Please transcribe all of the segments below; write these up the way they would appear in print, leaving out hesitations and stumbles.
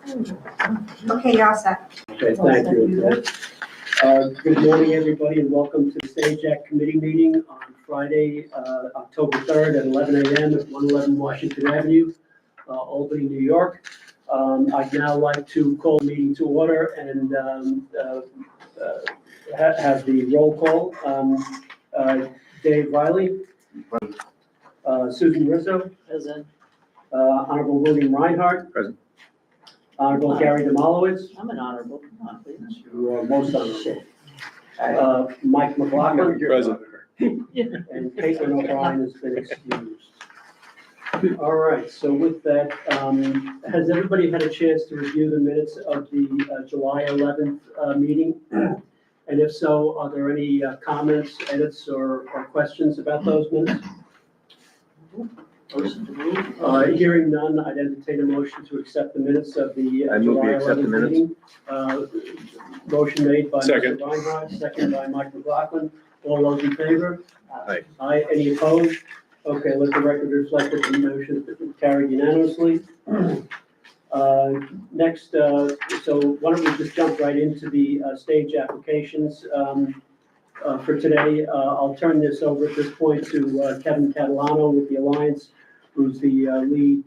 Okay, you're all set. Okay, thank you. Good morning, everybody, and welcome to the Stage Act Committee meeting on Friday, October 3rd at 11 a.m. at 111 Washington Avenue, Albany, New York. I'd now like to call the meeting to order and have the roll call. Dave Riley. Susan Rizzo. Present. Honorable William Reinhardt. Present. Honorable Gary Demolowitz. I'm an honorable, come on, please. You are most honorable. Mike McLaughlin. Present. And Caitlin O'Brien has been excused. All right, so with that, has everybody had a chance to review the minutes of the July 11th meeting? And if so, are there any comments, edits, or questions about those minutes? Motion to move. Hearing none, I'd entertain a motion to accept the minutes of the I move July we accept the 11th minutes. meeting. Motion made by Second. Mr. Reinhardt, second by Mike McLaughlin. All those in favor? Aye. Aye, any opposed? Okay, let the record reflect that the motion is carried unanimously. Next, so why don't we just jump right into the stage applications for today. I'll turn this over at this point to Kevin Catalano with the Alliance, who's the lead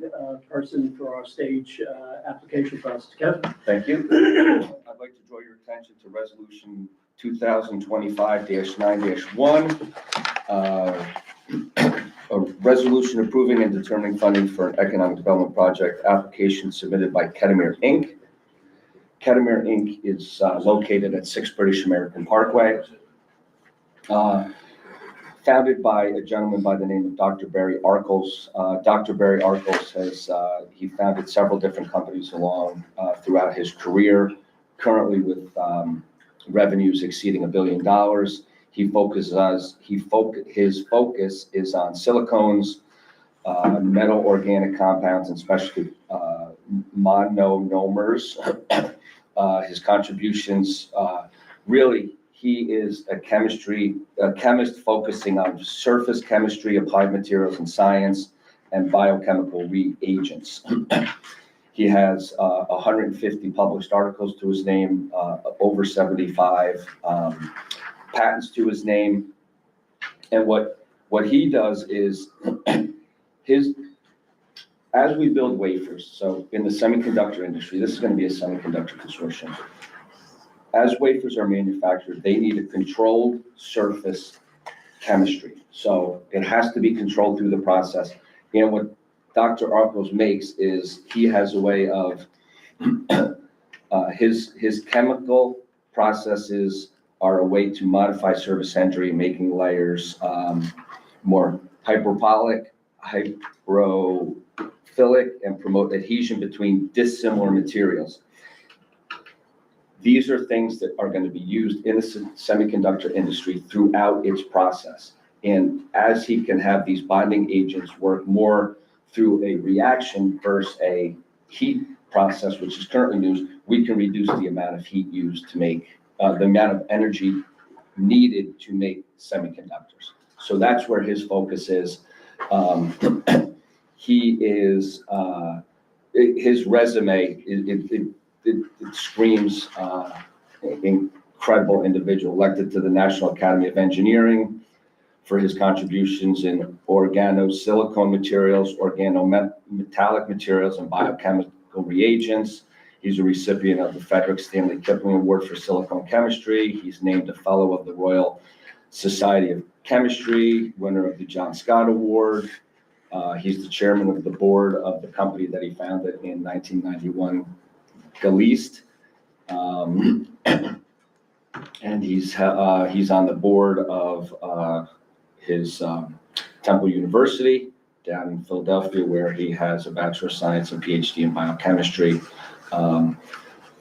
person for our stage application process. Kevin? Thank you. I'd like to draw your attention to Resolution 2025-9-1, a resolution approving and determining funding for an economic development project application submitted by Ketamir Inc. Ketamir Inc. is located at 6 British American Parkway. Founded by a gentleman by the name of Dr. Barry Arkles. Dr. Barry Arkles he founded several different companies along throughout his career, currently with revenues exceeding $1 billion. His focus is on silicones, metal organic compounds, and specialty monomers. His contributions really. He is a chemist focusing on surface chemistry, applied materials and science, and biochemical reagents. He has 150 published articles to his name, over 75 patents to his name. And what he does is as we build wafers, so in the semiconductor industry, this is going to be a semiconductor consortium. As wafers are manufactured, they need a controlled surface chemistry. So it has to be controlled through the process. And what Dr. Arkles makes is he has a way of, his chemical processes are a way to modify surface entry, making layers more hyperbolic, hydrophilic, and promote adhesion between dissimilar materials. These are things that are going to be used in the semiconductor industry throughout its process. And as he can have these bonding agents work more through a reaction versus a heat process, which is currently used, we can reduce the amount of heat used to make, the amount of energy needed to make semiconductors. So that's where his focus is. He is, his resume, it screams incredible individual, elected to the National Academy of Engineering for his contributions in organosilicone materials, organometallic materials, and biochemical reagents. He's a recipient of the Frederick Stanley Kipling Award for Silicone Chemistry. He's named a Fellow of the Royal Society of Chemistry, winner of the John Scott Award. He's the chairman of the board of the company that he founded in 1991, Galiste, and he's on the board of his Temple University down in Philadelphia, where he has a Bachelor of Science and PhD in biochemistry.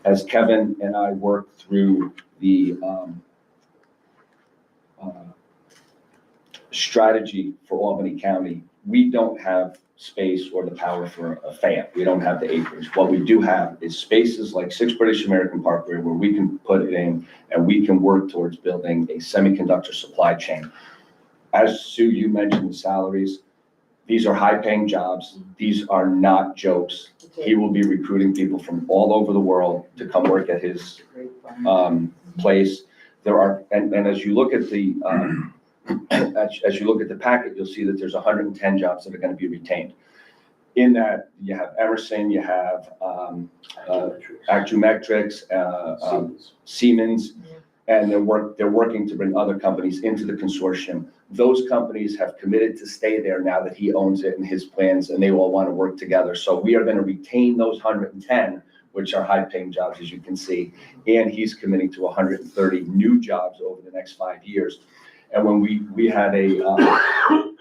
As Kevin and I worked through the strategy for Albany County, we don't have space or the power for a fan. We don't have the acreage. What we do have is spaces like 6 British American Parkway where we can put it in and we can work towards building a semiconductor supply chain. As Sue, you mentioned the salaries, These are high-paying jobs. These are not jokes. He will be recruiting people from all over the world to come work at his place. There are, and as you look at the, as you look at the packet, you'll see that there's 110 jobs that are going to be retained. In that, you have Emerson, you have Accumetrics, Siemens, and they're working to bring other companies into the consortium. Those companies have committed to stay there now that he owns it and his plans, and they all want to work together. So we are going to retain those 110, which are high-paying jobs, as you can see, and he's committing to 130 new jobs over the next 5 years. And when we had an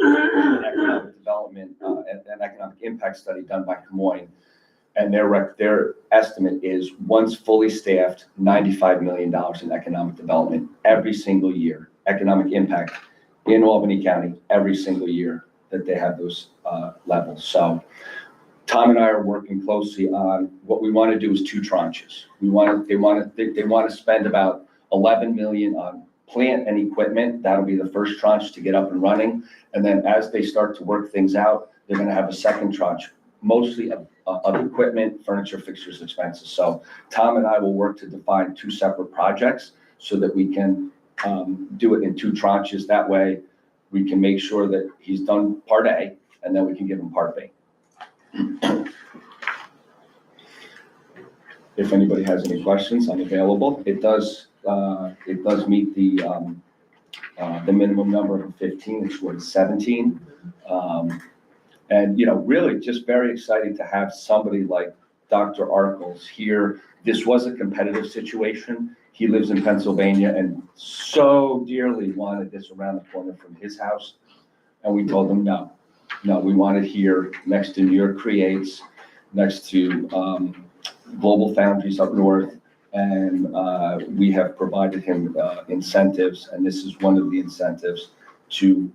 economic development, an economic impact study done by Camoin, and their estimate is, once fully staffed, $95 million in economic development every single year, economic impact in Albany County every single year that they have those levels. So Tom and I are working closely on what we want to do is 2 tranches. They want to spend about 11 million on plant and equipment. That'll be the first tranche to get up and running. And then as they start to work things out, they're going to have a second tranche, mostly of equipment, furniture, fixtures, expenses. So Tom and I will work to define 2 separate projects so that we can do it in 2 tranches. That way we can make sure that he's done part A, and then we can give him part B. If anybody has any questions, I'm available. It does meet the minimum number of 15. It's worth 17. And, you know, really just very exciting to have somebody like Dr. Arkles here. This was a competitive situation. He lives in Pennsylvania and so dearly wanted this around the corner from his house. And we told him, no, we want it here next to New York Creates, next to Global Foundries up north. And we have provided him incentives, and this is one of the incentives to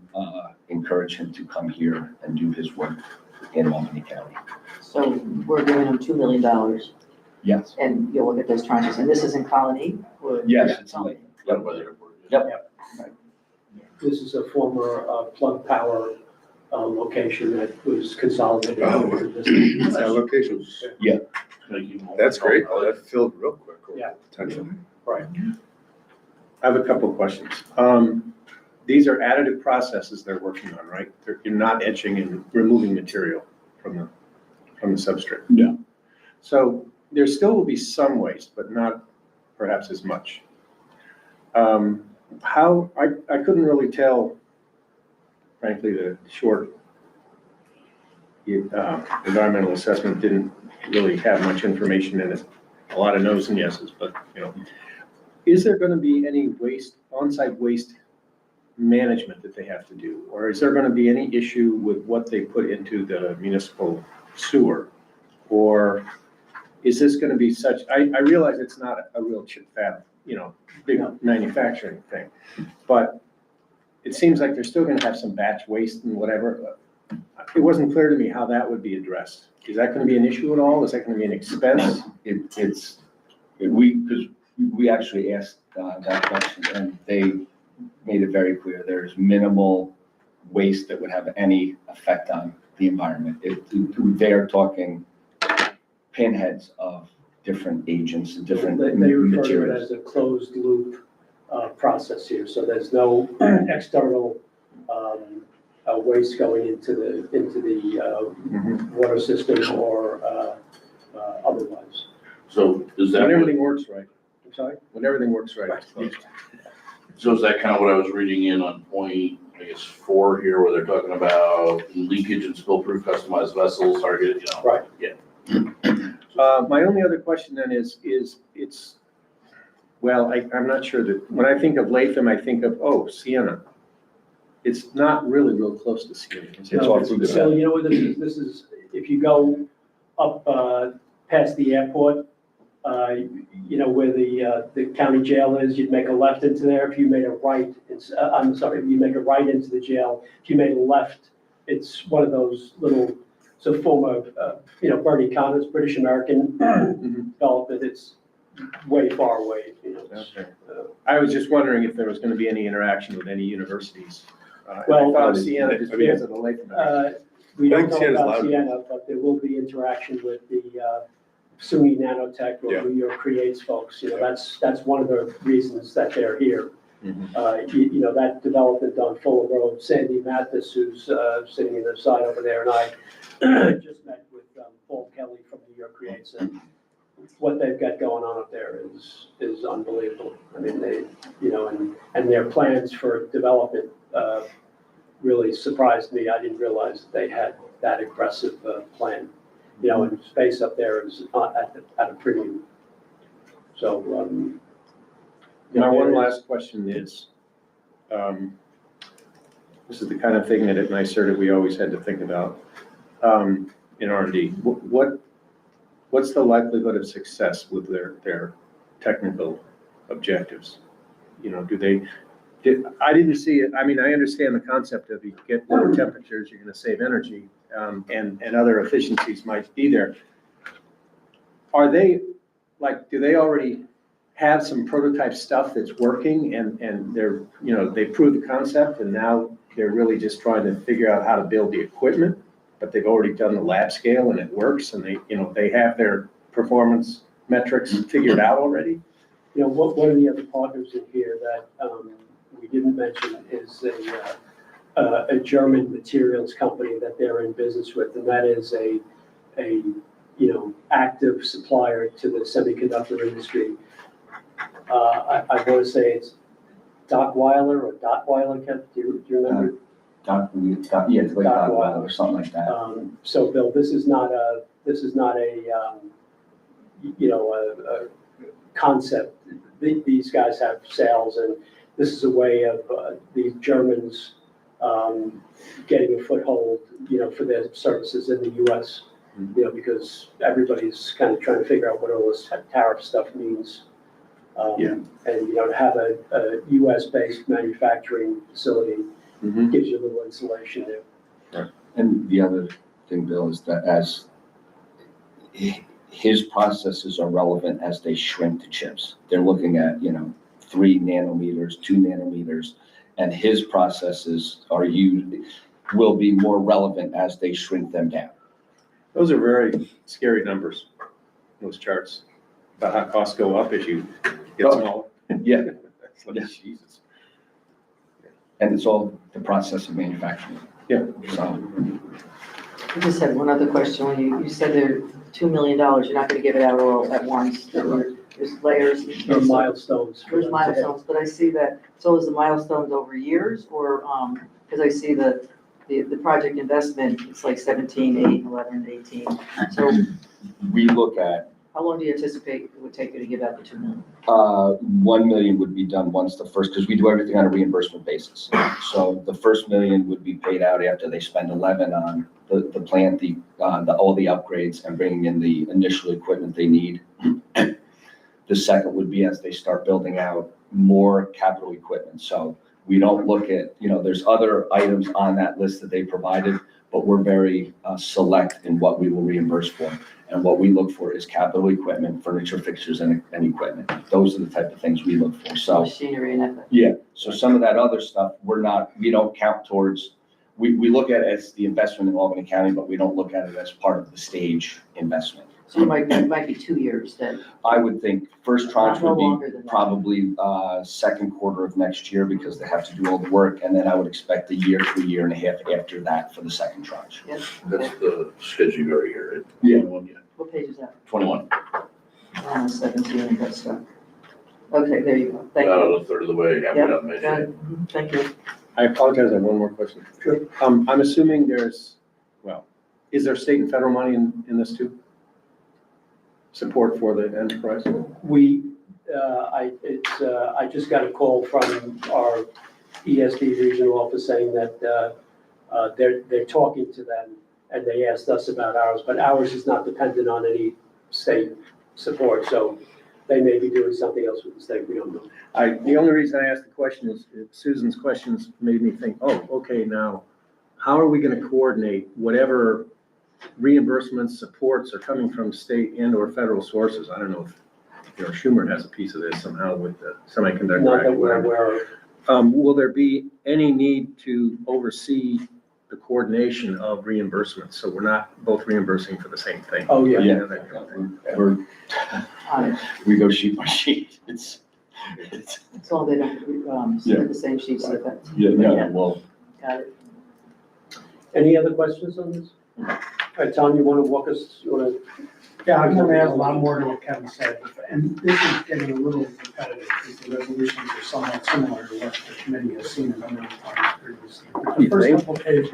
encourage him to come here and do his work in Albany County. So we're giving them $2 million, Yes. and you'll look at those tranches, and this is in Colony? Or- Yes, it's late. Yep. This is a former Plug Power location that was consolidated. into this. That location. Yeah. That's great. Oh, that filled real quick. Yeah. Potentially. Right. I have a couple of questions. These are additive processes they're working on, right? You're not etching and removing material from the substrate. No. So there still will be some waste, but not perhaps as much. How, I couldn't really tell, frankly, the short environmental assessment didn't really have much information in it. A lot of no's and yeses, but, you know, is there going to be any waste, on-site waste management that they have to do? Or is there going to be any issue with what they put into the municipal sewer? Or is this going to be such, I realize it's not a real chip fab, you know, big manufacturing thing, but it seems like they're still going to have some batch waste and whatever. It wasn't clear to me how that would be addressed. Is that going to be an issue at all? Is that going to be an expense? Because we actually asked that question, and they made it very clear there's minimal waste that would have any effect on the environment. They are talking pinheads of different agents and different They refer to it materials. as a closed loop process here, so there's no external waste going into the water system or otherwise. So is that, When everything works right. I'm sorry? When everything works right. it's closed. so is that kind of what I was reading in on point, I guess, 4 here, where they're talking about leakage and spill-proof customized vessels, targeted, you know? Right. Yeah. My only other question then is it's, well, I'm not sure that, when I think of Latham, I think of, Sienna. It's not really real close to Sienna. is it? It's all through the So you know what this is, if you go up past the airport, you know, where the county jail is, you'd make a left into there. If you made a right, you make a right into the jail. If you made a left, it's one of those little, so former, you know, Bernie Connors, British American, developed it. It's way far away, you know. Okay. I was just wondering if there was going to be any interaction with any universities. Well, I thought of Sienna just because of the Latham. We I don't think know Sienna's about loud. Sienna, but there will be interaction with the SUNY Nanotech or Yeah. New York Creates folks. You know, that's one of the reasons that they're here. You know, that development on Fuller Road, Sandy Mathis, who's sitting in the side over there, and I just met with Paul Kelly from New York Creates, and what they've got going on up there is unbelievable. I mean, they, you know, and their plans for development really surprised me. I didn't realize that they had that aggressive plan. You know, and space up there is not at a premium. So, My one there is- last question is, this is the kind of thing that at NYSERDA we always had to think about in R&D. What's the likelihood of success with their technical objectives? You know, I didn't see it. I mean, I understand the concept of you get lower temperatures, you're going to save energy, and other efficiencies might be there. Are they, like, do they already have some prototype stuff that's working and they're, you know, they proved the concept and now they're really just trying to figure out how to build the equipment, but they've already done the lab scale and it works and they, you know, they have their performance metrics figured out already? You know, one of the other partners in here that we didn't mention is a German materials company that they're in business with, and that is a you know, active supplier to the semiconductor industry. I want to say it's Dockweiler or Dottweiler, Kev, do you remember? Yeah, it's like Doc Doc or something like that. So Bill, this is not a you know, a concept. These guys have sales, and this is a way of the Germans getting a foothold, you know, for their services in the U.S. You know, because everybody's kind of trying to figure out what all this tariff stuff means. Yeah. And, you know, to have a US-based manufacturing facility gives you a little insulation there. And the other thing, Bill, is that as his processes are relevant as they shrink the chips. They're looking at, you know, 3 nanometers, 2 nanometers, and his processes will be more relevant as they shrink them down. Those are very scary numbers, those charts, about how costs go up as you get smaller. Yeah, It's like, Jesus. and it's all the process of manufacturing. Yeah. So, I just had one other question. When you said they're $2 million, you're not gonna give it out all at once. There's layers. There are milestones. for There's them to hit. milestones, but I see that, so is the milestones over years or, because I see the project investment, it's like 17, 8, 11, 18. So we look at, how long do you anticipate it would take you to give out the 2 million? 1 million would be done once the first, because we do everything on a reimbursement basis. So the first 1 million would be paid out after they spend 11 on the plant, all the upgrades and bringing in the initial equipment they need. The second would be as they start building out more capital equipment. So we don't look at, you know, there's other items on that list that they provided, but we're very select in what we will reimburse for. And what we look for is capital equipment, furniture, fixtures, and equipment. Those are the type of things we look for. So, Machinery and effort. yeah, so some of that other stuff, we don't count towards, we look at it as the investment in Albany County, but we don't look at it as part of the stage investment. So it might be 2 years then. I would think first tranche No would longer be than that. probably second quarter of next year because they have to do all the work. And then I would expect a year to a year and a half after that for the second tranche. That's the schedule you already hear it. Yeah. 21, yeah. What page is that? 21, 17 and that stuff. Okay, there you go. Thank you. about a third of the way, halfway Yeah, down the got it. Thank you. I apologize, I have one more question. Sure. I'm assuming is there state and federal money in this too? Support for the enterprise? I just got a call from our ESD regional office saying that they're talking to them and they asked us about ours, but ours is not dependent on any state support, so they may be doing something else with the state, we don't know. The only reason I asked the question is Susan's questions made me think, oh, okay, now, how are we gonna coordinate whatever reimbursements, supports are coming from state and or federal sources? I don't know if, you know, Schumer has a piece of this somehow with the semiconductor. Not that act. we're aware of. Will there be any need to oversee the coordination of reimbursements, so we're not both reimbursing for the same thing. Oh, yeah. Yeah, we're, On it. we go sheet by sheet. It's, It's all they don't, submit the same sheets as that. yeah, well, Got it. Any other questions on this? All right, Tom, you want to walk us, you want to? Yeah, I'm going to add a lot more to what Kevin said, and this is getting a little repetitive, because the resolutions are somewhat similar to what the committee has seen a number of times previously. The You first think? couple pages,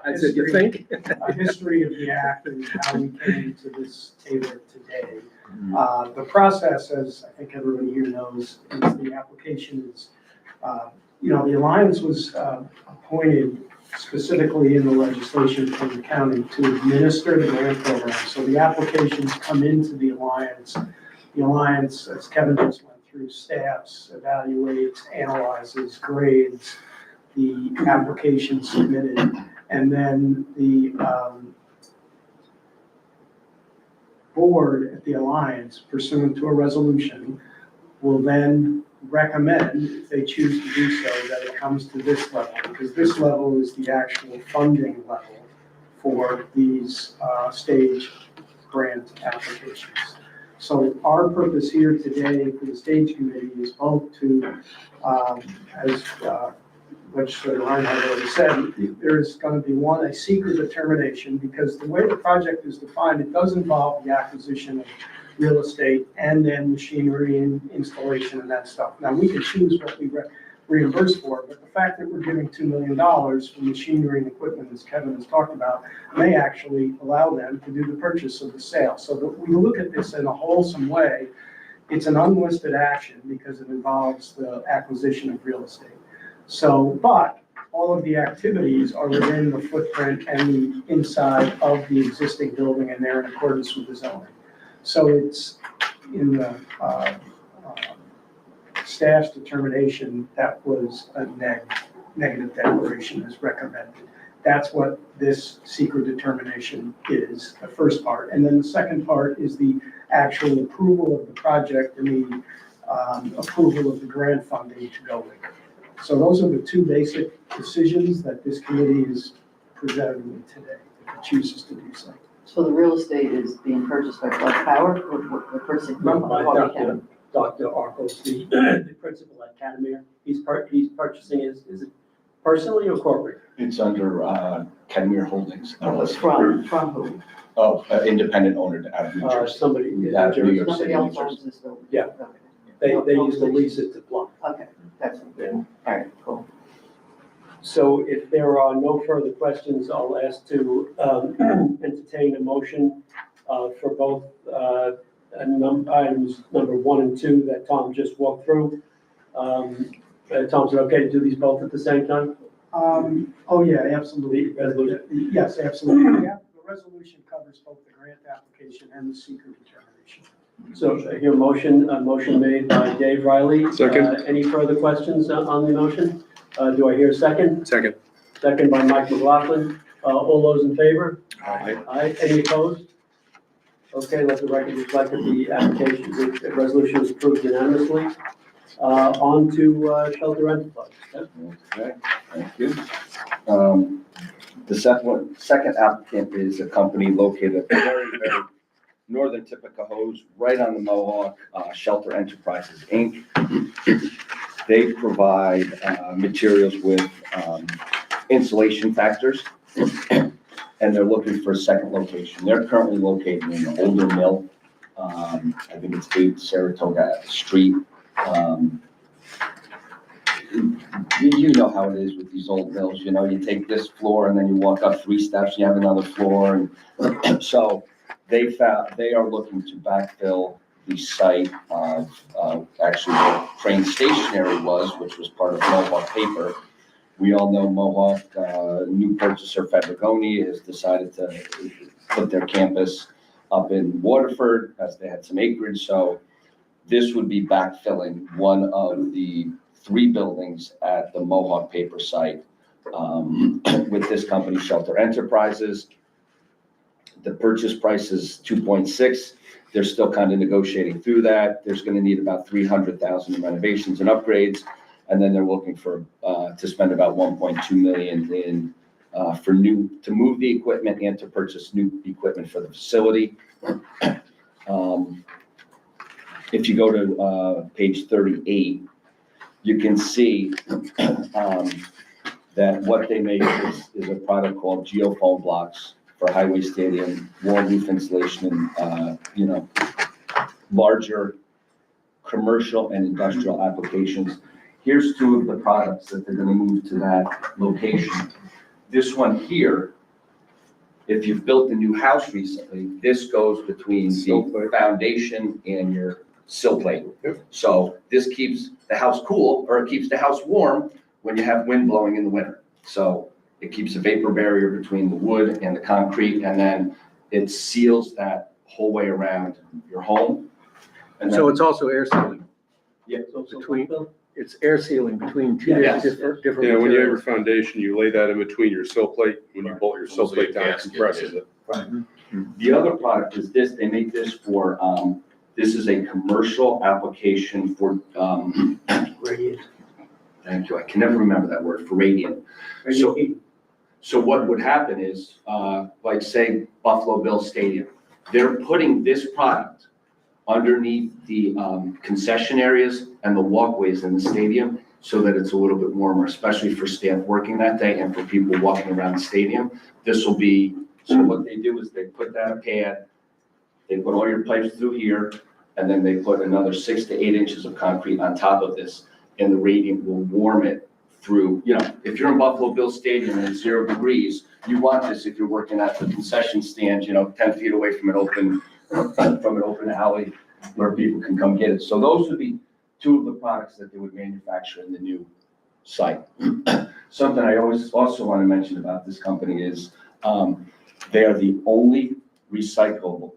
I said, you think? a history of the act and how we came to this table today. The process, as I think everybody here knows, is the application is, the Alliance was appointed specifically in the legislation from the county to administer the grant program. So the applications come into the Alliance. The Alliance, as Kevin just went through, staffs, evaluates, analyzes, grades the application submitted. And then the board at the Alliance, pursuant to a resolution, will then recommend, if they choose to do so, that it comes to this level, because this level is the actual funding level for these stage grant applications. So our purpose here today for the stage committee is both to, as Legislator Reinhardt already said, there's going to be a secret determination, because the way the project is defined, it does involve the acquisition of real estate and then machinery and installation and that stuff. Now, we can choose what we reimburse for, but the fact that we're giving $2 million for machinery and equipment, as Kevin has talked about, may actually allow them to do the purchase of the sale. So that we look at this in a wholesome way. It's an unlisted action because it involves the acquisition of real estate. So, but all of the activities are within the footprint and the inside of the existing building, and they're in accordance with the zoning. So it's in the staff's determination that was a negative declaration as recommended. That's what this secret determination is, the first part. And then the second part is the actual approval of the project and the approval of the grant funding to go with it. So those are the two basic decisions that this committee is presented with today, if it chooses to do so. So the real estate is being purchased by Plug Power, or we're purchasing from By Albany County? Dr. Arkles, the principal at Catamere. He's purchasing, is it personally or corporate? it's under Kenmere Holdings. LLC. From who? Oh, independent owner out of New Jersey. Somebody in New Out of New Jersey. York Somebody City, New else owns Jersey. this building? Yeah. Okay. They used to lease it to Plum. Okay, that's, all right, cool. So if there are no further questions, I'll ask to entertain a motion for both items number 1 and 2 that Tom just walked through. Tom, is it okay to do these both at the same time? Oh, yeah, absolutely. Resolution. Yes, absolutely. Yeah, the resolution covers both the grant application and the secret determination. So I hear a motion made by Dave Riley. Second. Any further questions on the motion? Do I hear a second? Second. Second by Mike McLaughlin. All those in favor? Aye. Aye. Any opposed? Okay, let the record reflect that the application, the resolution is approved unanimously. On to Shelter Enterprise. Okay, thank you. The second applicant is a company located at the very northern tip of Cohoes, right on the Mohawk, Shelter Enterprises, Inc. They provide materials with insulation factors, and they're looking for a second location. They're currently located in an older mill. I think it's 8 Saratoga Street. You know how it is with these old mills, you know, you take this floor and then you walk up 3 steps, you have another floor. And so they are looking to backfill the site of actually where Crane Stationery was, which was part of Mohawk Paper. We all know Mohawk, new purchaser Fabriconi has decided to put their campus up in Waterford as they had some acreage. So this would be backfilling one of the 3 buildings at the Mohawk Paper site with this company, Shelter Enterprises. The purchase price is 2.6. They're still kind of negotiating through that. There's going to need about 300,000 in renovations and upgrades, and then they're looking for to spend about 1.2 million in to move the equipment and to purchase new equipment for the facility. If you go to page 38, you can see that what they make is a product called geofoam blocks for highway stadium, warm roof insulation, and, larger commercial and industrial applications. Here's two of the products that they're gonna move to that location. This one here, if you've built a new house recently, this goes between the foundation and your sill plate. Yep. So this keeps the house cool, or it keeps the house warm when you have wind blowing in the winter. So it keeps a vapor barrier between the wood and the concrete, and then it seals that whole way around your home. And So then, it's also air sealing. So Between- Bill? It's air sealing between two Yes. different Yeah, when you have your materials. foundation, you lay that in between your sill plate. When you bolt your sill Almost like plate a down, it gasket, compresses it. the other product is this, they make this for, this is a commercial application for, Radiant. thank you, I can never remember that word, for radiant. So- So what would happen is, like say Buffalo Bills Stadium, they're putting this product underneath the concession areas and the walkways in the stadium so that it's a little bit warmer, especially for staff working that day and for people walking around the stadium. This will be, so what they do is they put down a pad, they put all your pipes through here, and then they put another 6 to 8 inches of concrete on top of this, and the radiant will warm it through, if you're in Buffalo Bills Stadium and it's 0 degrees, you want this if you're working at the concession stand, 10 feet away from an open alley where people can come get it. So those would be two of the products that they would manufacture in the new site. Something I always also want to mention about this company is they are the only recycle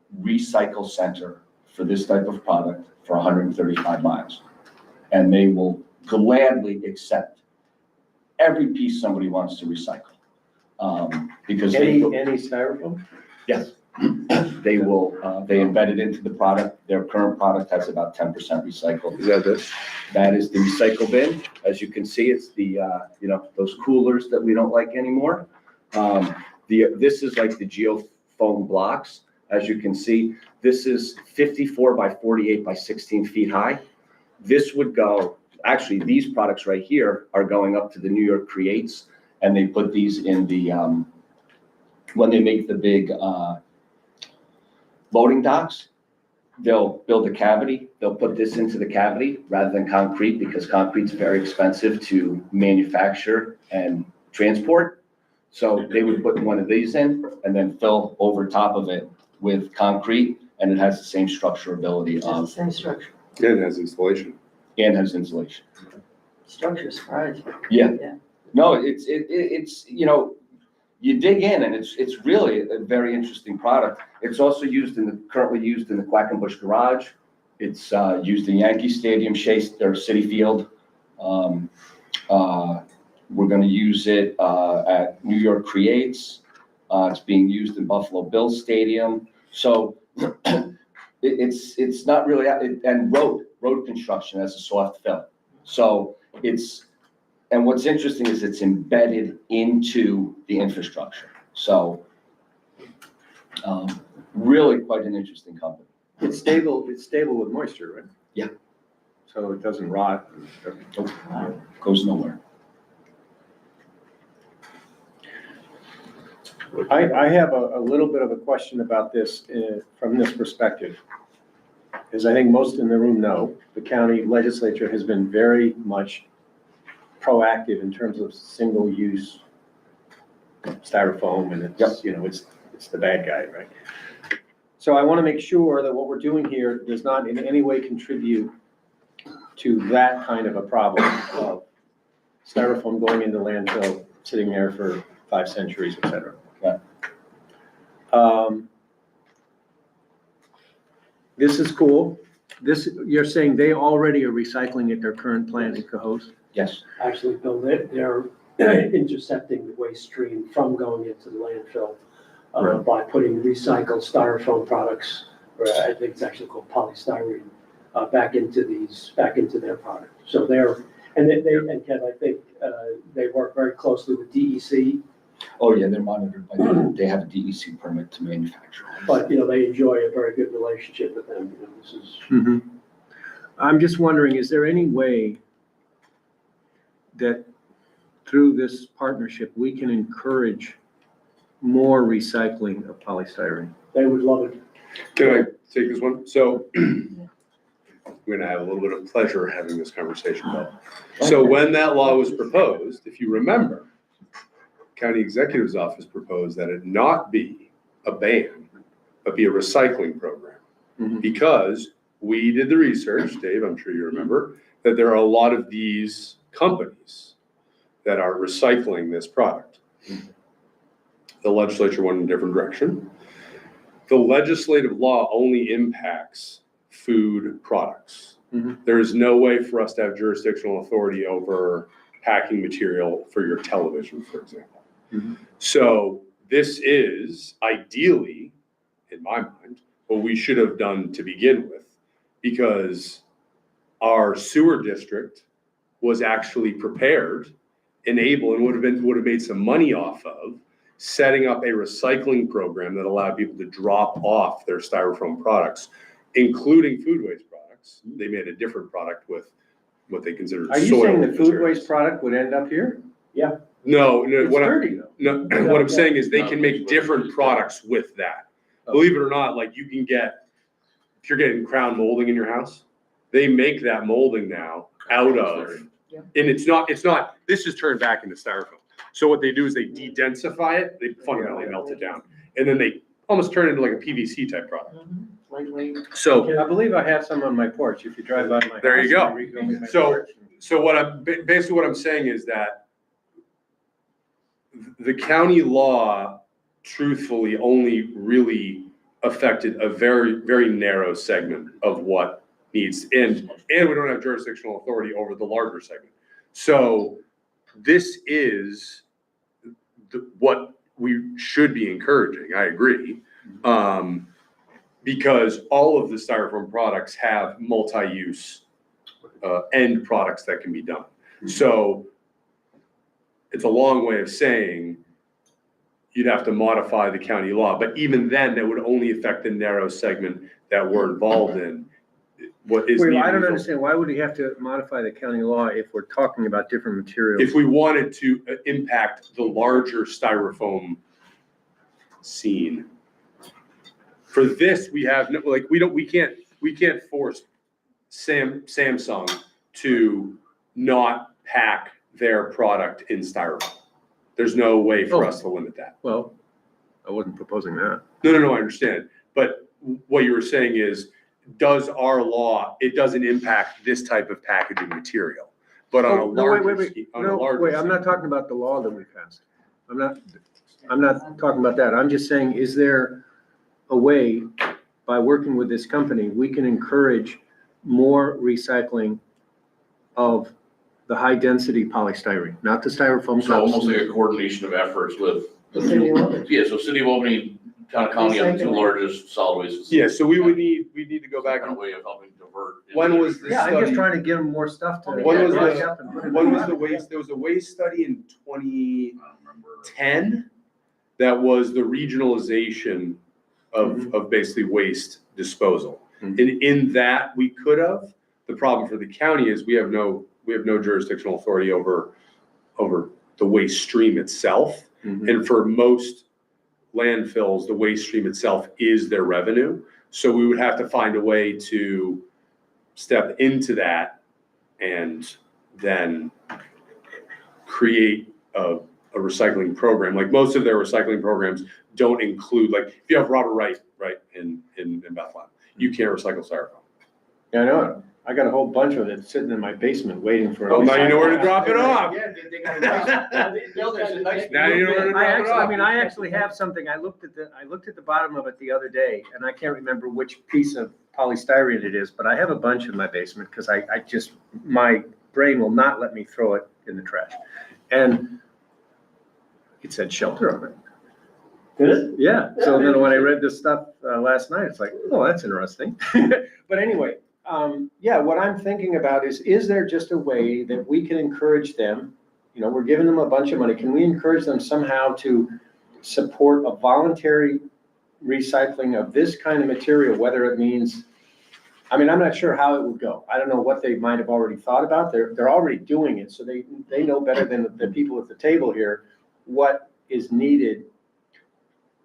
center for this type of product for 135 miles. And they will gladly accept every piece somebody wants to recycle. Because Any styrofoam? yes, they will, they embed it into the product. Their current product has about 10% recycled. Is that this? That is the recycle bin. As you can see, it's the, those coolers that we don't like anymore. This is like the geofoam blocks. As you can see, this is 54 by 48 by 16 feet high. This would go, actually, these products right here are going up to the New York Creates, and they put these in the, when they make the big loading docks, they'll build a cavity. They'll put this into the cavity rather than concrete because concrete's very expensive to manufacture and transport. So they would put one of these in and then fill over top of it with concrete, and it has the same structurability It's the of, same structure. Yeah, it has insulation. and has insulation. Structure is surprising. Yeah. Yeah. No, it's you dig in and it's really a very interesting product. It's also currently used in the Quackenbush Garage. It's used in Yankee Stadium, their City Field. We're gonna use it at New York Creates. It's being used in Buffalo Bills Stadium. So it's not really, and road construction as a soft fill. So and what's interesting is it's embedded into the infrastructure. So really quite an interesting company. It's stable with moisture, right? Yeah. So it doesn't rot. Goes nowhere. I have a little bit of a question about this from this perspective. As I think most in the room know, the county legislature has been very much proactive in terms of single-use styrofoam, and it's, it's the bad guy, right? So I want to make sure that what we're doing here does not in any way contribute to that kind of a problem of styrofoam going into landfill, sitting there for 5 centuries, et cetera. Yeah. This is cool. You're saying they already are recycling at their current plant in Cohoes? Yes. Actually, Bill, they're intercepting the waste stream from going into the landfill by putting recycled styrofoam products, or I think it's actually called polystyrene, back into their product. So and Kev, I think they work very closely with DEC Oh, yeah, they're monitored by, they have a DEC permit to manufacture. But, they enjoy a very good relationship with them, this is. Mhm. I'm just wondering, is there any way that through this partnership, we can encourage more recycling of polystyrene? They would love it. Can I take this one? So we're gonna have a little bit of pleasure having this conversation, Bill. So when that law was proposed, if you remember, County Executive's Office proposed that it not be a ban, but be a recycling program. Mhm. Because we did the research, Dave, I'm sure you remember, that there are a lot of these companies that are recycling this product. The legislature went in a different direction. The legislative law only impacts food products. Mhm. There is no way for us to have jurisdictional authority over packing material for your television, for example. Mhm. So this is ideally, in my mind, what we should have done to begin with, because our sewer district was actually prepared, able, and would have made some money off of setting up a recycling program that allowed people to drop off their styrofoam products, including food waste products. They made a different product with what they considered Are you soil saying the food materials. waste product would end up here? No, It's what I'm, dirty though. no, what I'm saying is they can make different products with that. Believe it or not, like you can get, if you're getting crown molding in your house, they make that molding now out of, and it's not, this is turned back into styrofoam. So what they do is they de-densify it, they fundamentally melt it down, and then they almost turn it into like a PVC type product. Lightweight. So, I believe I have some on my porch. If you drive by my house. There you go. refill me my So- porch. so basically what I'm saying is that the county law truthfully only really affected a very, very narrow segment of what needs, and we don't have jurisdictional authority over the larger segment. So this is what we should be encouraging, I agree. Because all of the styrofoam products have multi-use end products that can be done. So it's a long way of saying you'd have to modify the county law, but even then, that would only affect the narrow segment that we're involved in. What is Wait, needed I don't is a- understand. Why would we have to modify the county law if we're talking about different materials? If we wanted to impact the larger styrofoam scene. For this, we have, we can't force Samsung to not pack their product in styrofoam. There's no way for us to limit that. Well, I wasn't proposing that. No, I understand. But what you were saying is, does our law, it doesn't impact this type of packaging material, but on a Oh, no, larger. wait. On a No, larger wait, I'm not scale. talking about the law that we passed. I'm not talking about that. I'm just saying, is there a way, by working with this company, we can encourage more recycling of the high-density polystyrene, not the styrofoam So almost cups? like a coordination of efforts with. The city of Albany. Yeah, so City of Albany, Town County are the two Recycling. largest solid waste. Yeah, so we need to go back Kind and, of way of helping divert. when was the Yeah, I'm just study? trying to give them more stuff to. When was the- write up and put in When was product. the waste, there was a waste study in I don't remember. 2010 that was the regionalization of basically waste disposal. Mhm. And in that, we could have, the problem for the county is we have no jurisdictional authority over the waste stream itself. Mhm. And for most landfills, the waste stream itself is their revenue. So we would have to find a way to step into that and then create a recycling program. Like most of their recycling programs don't include, like if you have Robert Wright, right, in Bethlehem, you can't recycle styrofoam. Yeah, I know. I got a whole bunch of it sitting in my basement waiting for. Oh, now you know where to drop it off. Yeah, they got a nice, there's a nice. Now you know where to drop it off. I actually have something. I looked at the bottom of it the other day, and I can't remember which piece of polystyrene it is, but I have a bunch in my basement because I just, my brain will not let me throw it in the trash. And it said shelter on it. Did it? Yeah, so then when I read this stuff last night, it's like, oh, that's interesting. But anyway, yeah, what I'm thinking about is there just a way that we can encourage them you know, we're giving them a bunch of money. Can we encourage them somehow to support a voluntary recycling of this kind of material, whether it means, I mean, I'm not sure how it would go. I don't know what they might have already thought about. They're already doing it, so they know better than the people at the table here what is needed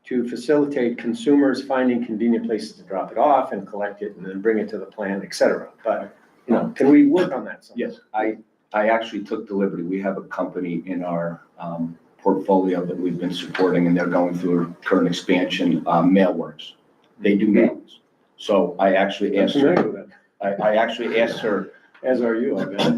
to facilitate consumers finding convenient places to drop it off and collect it and then bring it to the plant, et cetera. But, you know, can we work on that somehow? Yes, I actually took the liberty. We have a company in our portfolio that we've been supporting, and they're going through a current expansion, Mailworks. They do mailings. So I actually I'm asked familiar her, with that, I actually asked her, as are you, I bet.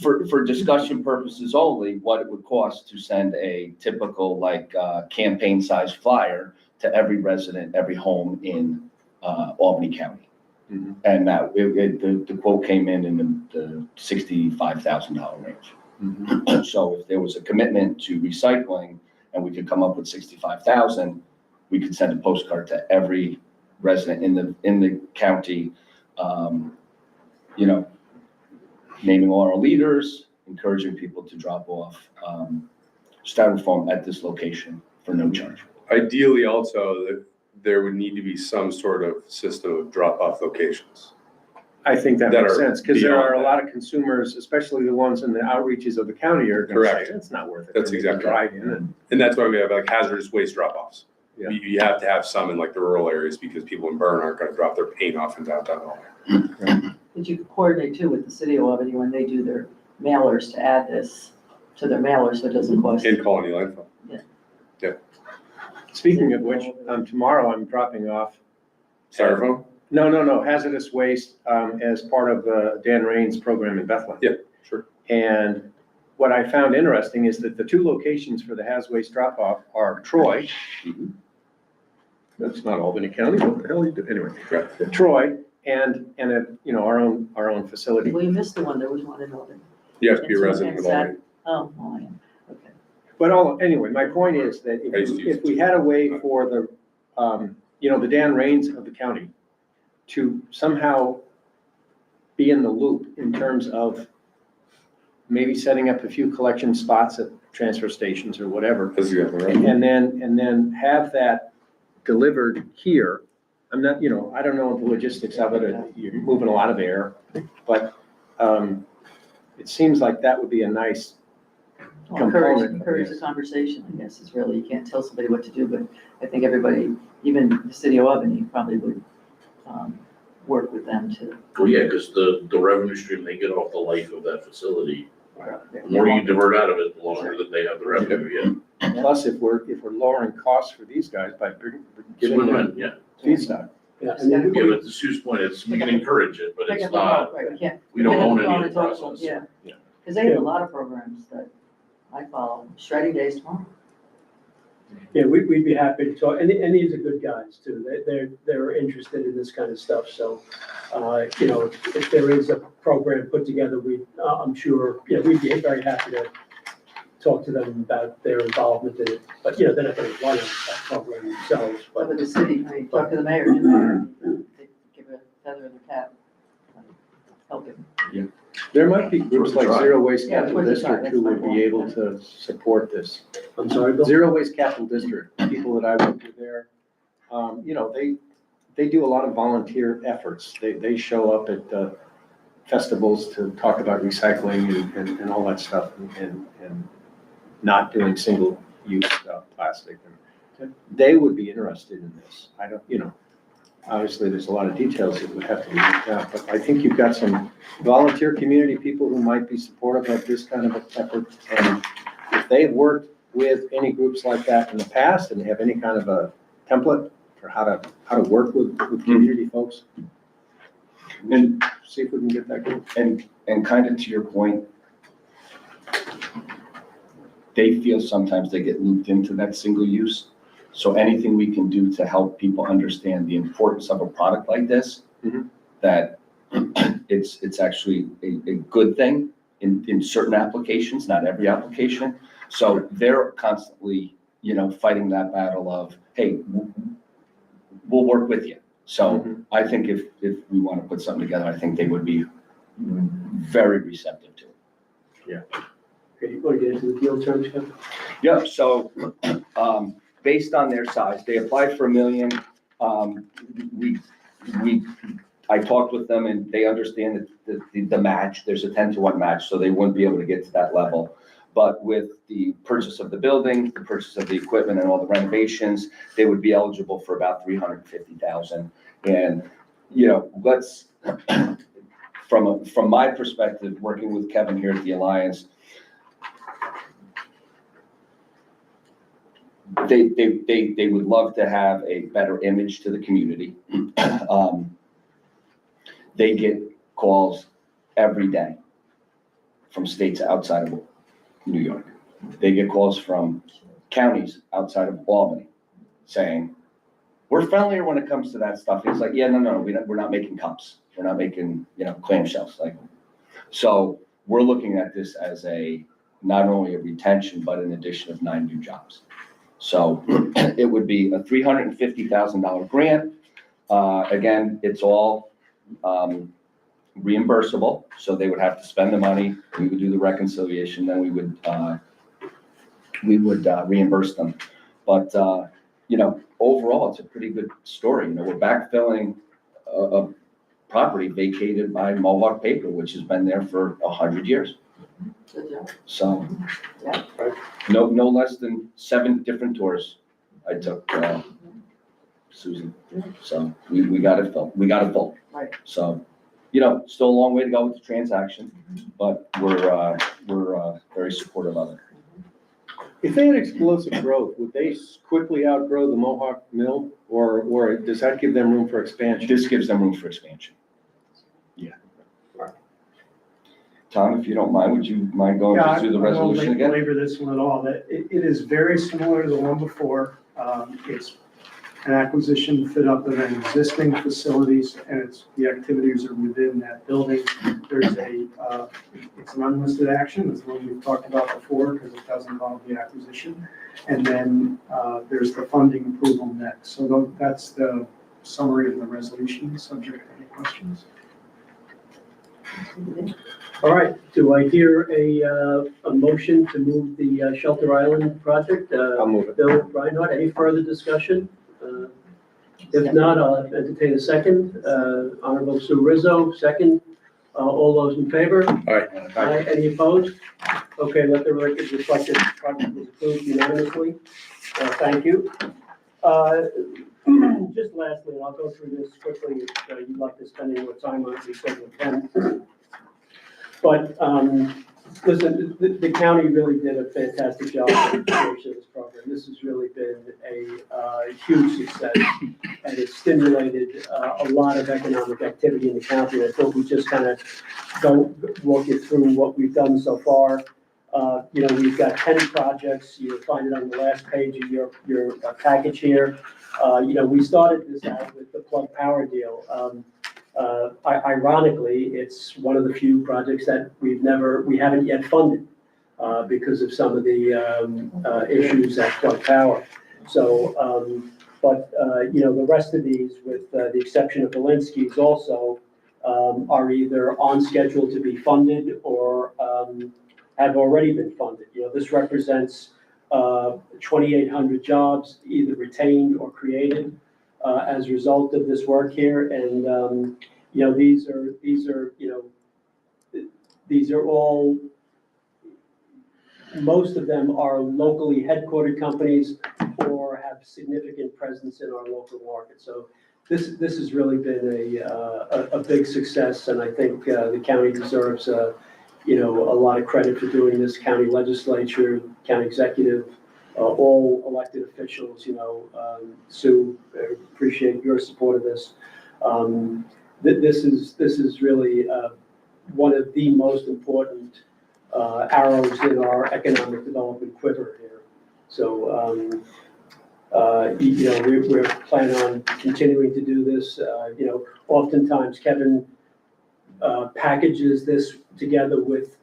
for discussion purposes only, what it would cost to send a typical like campaign size flyer to every resident, every home in Albany County. Mhm. And the quote came in the $65,000 range. Mhm. So if there was a commitment to recycling and we could come up with 65,000, we could send a postcard to every resident in the county, you know, naming all our leaders, encouraging people to drop off styrofoam at this location for no charge. Ideally also, that there would need to be some sort of system of drop-off locations. I think that That makes are sense, because there are a beyond lot of consumers, especially the ones in the outreaches of the county are gonna say, Correct. it's not worth it. That's for me to exactly drive in and And that's why we have like hazardous waste drop-offs. Yeah. You have to have some in like the rural areas because people in Bern aren't gonna drop their paint off in downtown Albany. But you could coordinate too with the city of Albany when they do their mailers to add this to their mailers, so it doesn't cost. In Colony Landfill. Speaking of which, tomorrow I'm dropping off. Styrofoam? No, hazardous waste, as part of Dan Rain's program in Bethlehem. Yeah, sure. And what I found interesting is that the two locations for the haz waste drop-off are Troy. That's not Albany County, what the hell are you doing? Anyway, Correct. Troy and you know, our own facility. Well, you missed the one, there was one in Albany. You have to be a And so- resident of and Albany. Oh, I am, okay. But anyway, my point is that I used to use if we had a way for the, you know, the Dan Rains of the county to somehow be in the loop in terms of maybe setting up a few collection spots at transfer stations or whatever, That's exactly right. and then have that delivered here. I'm not, you know, I don't know the logistics of it, you're moving a lot of air, but it seems like that would be a nice Well, Encourage component of the this. conversation, I guess, is really, you can't tell somebody what to do, but I think everybody, even the city of Albany, probably would work with them to. Well, yeah, because the revenue stream they get off the life of that facility, Yeah. the more you divert out of it, the longer that they have the revenue, yeah. Plus, if we're lowering costs for these guys by giving Win-win, them yeah. feedstock. Yeah, I mean, Yeah, but to Sue's point, we can encourage it, but Pick it's up the not, phone, right, we can't. we don't pick up own the any phone of the and talk to them, process. Yeah. Yeah. Because they have a lot of programs that I follow, shredding days tomorrow. Yeah, we'd be happy to talk, and these are good guys too, they're interested in this kind of stuff, so, you know, if there is a program put together, I'm sure, you know, we'd be very happy to talk to them about their involvement in it, but, you know, they're not gonna run that program themselves, But but, with the city, I mean, talk to the mayor, they give a feather in the cap, help him. There might be groups like Zero Waste Yeah, Capital towards the side, District who that's would my be point. able to support this. I'm sorry, Bill? Zero Waste Capital District, people that I work with there, you know, they do a lot of volunteer efforts. They show up at festivals to talk about recycling and all that stuff and not doing single-use plastic. And they would be interested in this. I don't, you know, obviously there's a lot of details that would have to be worked out, but I think you've got some volunteer community people who might be supportive of this kind of an effort. And if they've worked with any groups like that in the past and have any kind of a template for how to work with community folks, and see if we can get that going. And kind of to your point, they feel sometimes they get looped into that single use. So anything we can do to help people understand the importance of a product like this, Mhm. that it's actually a good thing in certain applications, not every application. So they're constantly, you know, fighting that battle of, hey, we'll work with you. So Mhm. I think if we want to put something together, I think they would be very receptive to it. Okay, you want to get into the deal terms, Kevin? Yeah, so, based on their size, they applied for $1 million. I talked with them and they understand that the match, there's a 10-to-1 match, so they wouldn't be able to get to that level. But with the purchase of the building, the purchase of the equipment and all the renovations, they would be eligible for about $350,000. And, you know, let's, from my perspective, working with Kevin here at the Alliance, they would love to have a better image to the community. They get calls every day from states outside of New York. They get calls from counties outside of Albany saying, we're friendlier when it comes to that stuff. It's like, yeah, no, we're not making cups. We're not making, clamshells. Like, so we're looking at this as not only a retention, but an addition of 9 new jobs. So it would be a $350,000 grant. Again, it's all reimbursable, so they would have to spend the money. We would do the reconciliation, then we would reimburse them. But overall, it's a pretty good story. We're backfilling a property vacated by Mohawk Paper, which has been there for 100 years. Good job. So, Yeah. no less than 7 different tours I took, Susan. So we got it full. Right. So, still a long way to go with the transaction, but we're very supportive of it. If they had explosive growth, would they quickly outgrow the Mohawk Mill, or does that give them room for expansion? This gives them room for expansion. Yeah. Tom, if you don't mind, would you mind going just through the resolution again? I won't belabor this one at all. That it is very similar to the one before. It's an acquisition fit up of an existing facilities, and the activities are within that building. There's it's an unlisted action. It's one we've talked about before because it does involve the acquisition. And then there's the funding approval next. So that's the summary of the resolution. Subject to any questions? All right, do I hear a motion to move the Shelter Island project? I'll move it. Bill Reinhardt, any further discussion? If not, I'll entertain a second. Honorable Sue Rizzo, second. All those in favor? Aye. Any opposed? Okay, let the record reflect that the project was approved unanimously. Thank you. Just lastly, and I'll go through this quickly if you'd like to spend any more time on it, we certainly can. But listen, the county really did a fantastic job in the creation of this program. This has really been a huge success, and it's stimulated a lot of economic activity in the county. I thought we'd just kind of walk you through what we've done so far. We've got 10 projects. You'll find it on the last page of your package here. We started this out with the Plug Power deal. Ironically, it's one of the few projects that we haven't yet funded because of some of the issues at Plug Power. So, the rest of these, with the exception of Valinsky's also, are either on schedule to be funded or have already been funded. This represents 2,800 jobs, either retained or created as a result of this work here. And these are all, most of them are locally headquartered companies or have significant presence in our local market. So this has really been a big success, and I think the county deserves a lot of credit for doing this. County legislature, county executive, all elected officials, Sue, I appreciate your support of this. This is really one of the most important arrows in our economic development quiver here. So, we're planning on continuing to do this. Oftentimes Kevin packages this together with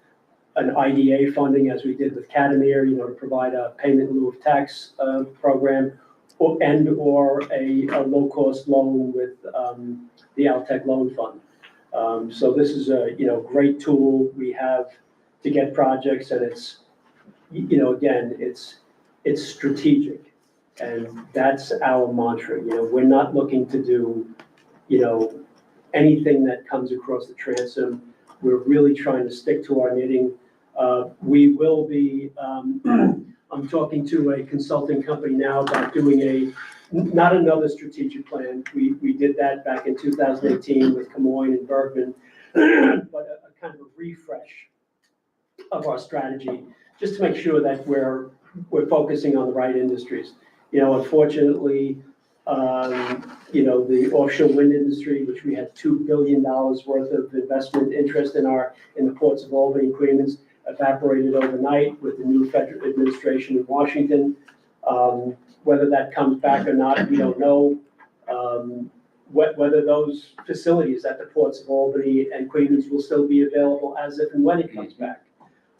an IDA funding, as we did with Catamere, to provide a payment in lieu of tax program, or a low-cost loan with the Altech Loan Fund. So this is a great tool we have to get projects, and it's again, it's strategic. And that's our mantra, we're not looking to do, anything that comes across the transom. We're really trying to stick to our knitting. We will be, I'm talking to a consulting company now about doing not another strategic plan. We did that back in 2018 with Camoin and Bergman, but a kind of a refresh of our strategy, just to make sure that we're focusing on the right industries. Unfortunately, the offshore wind industry, which we had $2 billion worth of investment interest in the ports of Albany and Queens, evaporated overnight with the new federal administration in Washington. Whether that comes back or not, we don't know. Whether those facilities at the ports of Albany and Queens will still be available as if and when it comes back.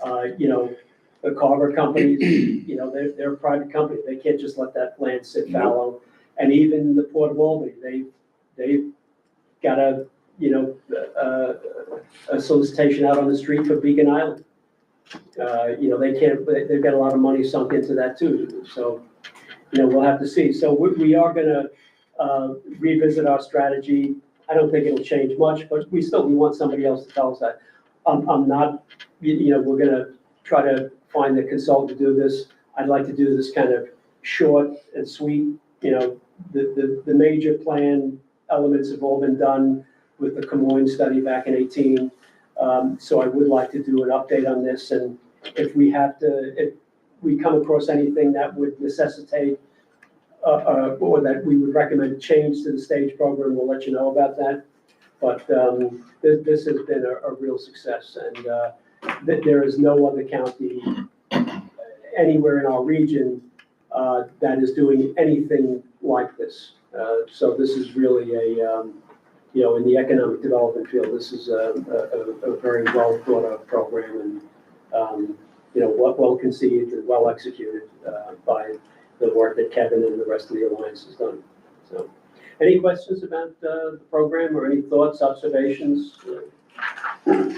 The Carver companies, they're a private company. They can't just let that land sit fallow. And even the Port of Albany, they've got a solicitation out on the street for Beacon Island. They've got a lot of money sunk into that too. So, we'll have to see. So we are gonna revisit our strategy. I don't think it'll change much, but we want somebody else to tell us that. I'm not, we're gonna try to find a consultant to do this. I'd like to do this kind of short and sweet. The major plan elements have all been done with the Camoin study back in 18. So I would like to do an update on this, and if we come across anything that would necessitate or that we would recommend a change to the stage program, we'll let you know about that. But this has been a real success, and there is no other county anywhere in our region that is doing anything like this. So this is really in the economic development field, this is a very well thought out program, and well conceived and well executed by the work that Kevin and the rest of the Alliance has done. So, any questions about the program or any thoughts, observations? Don't